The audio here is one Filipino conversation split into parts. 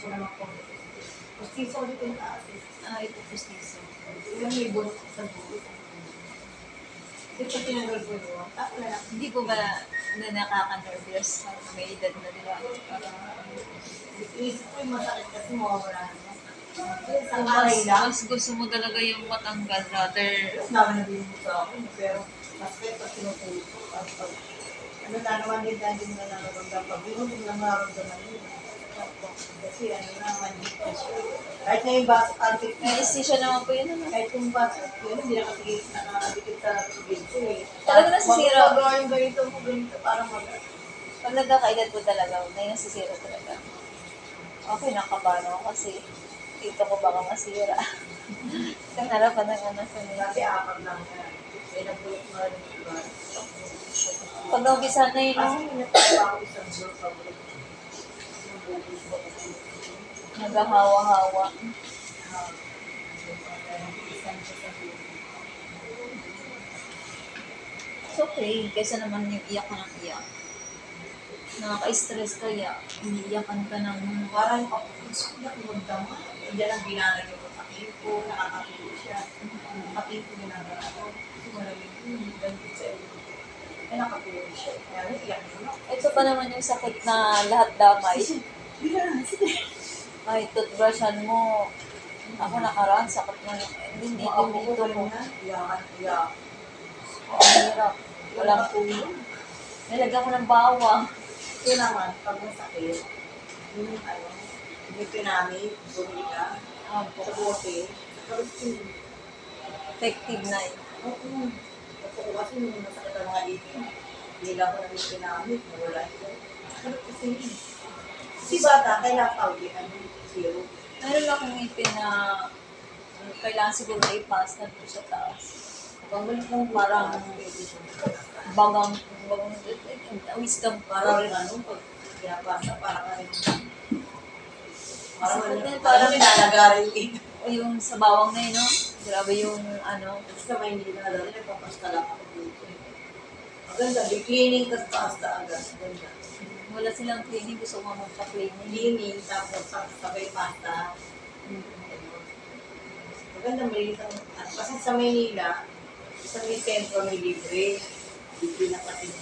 ko naman po. Pustiso ulit yung taas. Ito pustiso. Yung may bulok sa dulo. Kasi pag tinanggal ko yun, Hindi po ba na nakaka-nervous? May edad na diba? inisip ko yung masakit kasi mawawala na. Isang aray lang. Mas gusto mo talaga yung matanggal rather. Naman na din mo sa akin. Pero mas kaya pag sinupuso. Ano na naman din dahil hindi mo na nararamdaman. Pag yun, hindi mo na nararamdaman yun. Kasi ano naman dito. Kahit na yung baso kantik May istisya naman po yun. Ano? kahit yung baso yun, hindi nakadikit sa tubig ko eh. Talaga nasisira. Magagawa yung ganito mo ganito parang Pag nagkakaedad po talaga, may nasisira talaga. Okay, nakabano ako kasi dito ko baka masira. Isang harapan ng anak ko nila. Kasi apat lang yan. Kaya nabulok mo rin yung iba. Pag naumpisa na yun, Kasi nagpagawa ko isang bulok pa bulok. naghahawa-hawa. It's okay, kaysa naman yung iyak ka ng iyak. Nakaka-stress kaya, iniiyakan ka ng Parang ako, gusto ko na kumagdama. Diyan ang binalag yung kakin ko, nakakapilo siya. Kakin ko ginagawa ko. Kasi malamig yun, ganito sa iyo. Kaya nakapilo siya. Kaya naiyak mo. ito pa naman yung sakit na lahat damay. Bila na, sige. Ay, toothbrushan mo. Ako nakaraan, sakit na hindi Ako dito ko mo. na, iyakan, iyak. Ang hirap. Walang tulong. nilagyan ko ng bawang. Yun naman, pag masakit, yung ano, yung pinamit, bumila, sa bote, tapos yung, Effective na yun. oo, ako kasi nung masakit ang mga ito, nila ko na yung pinamit, nawala ito. Sarap kasi yun. Si bata, kailangan tawagin, ano, zero. Meron akong ipin na kailangan siguro i-pass na doon sa taas. Pagbalit mo parang, Bagang wisdom parang ano, pag pinapasa, parang ano, Parang parang ninalagarin ito. o yung sa bawang na yun, no? Grabe yung ano. Sa Maynila, dati nagpapasta lang ako dito. Maganda, di cleaning tas pasta agad. Maganda. Wala silang cleaning, gusto ko magpa-cleaning. Cleaning, tapos sabay pasta. Maganda, malinis ang... Kasi sa Maynila, sa may sentro may libre. Libre na pati.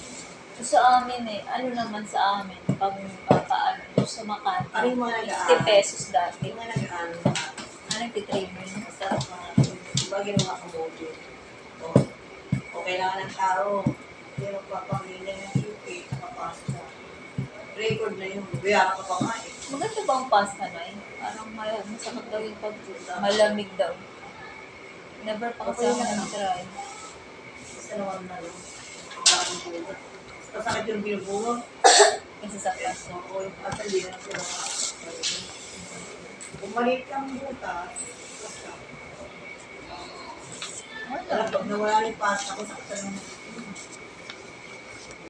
Sa amin ano naman sa amin, pag papaano sa Makati, Ano yung mga nag-aaral? 50 pesos dati. Yung mga nag-ano, Nagtitraining. masarap mga, diba ginawa ka mojo? O kailangan ng tao. Hindi magpapamilya ng cupcake, pasta. Record na yun. Bayaran ka pa nga eh. Maganda ba ang pasta na yun? Parang masakit daw yung pag malamig daw. Never pa kasi ako nag-try. Isa naman na lang. Bakit bulot? Masakit yung binubulot. Kasi sa pasta. Oo, yung pasta hindi na sila kung maliit lang butas, basta. Pag nawala yung pasta ko, sakit na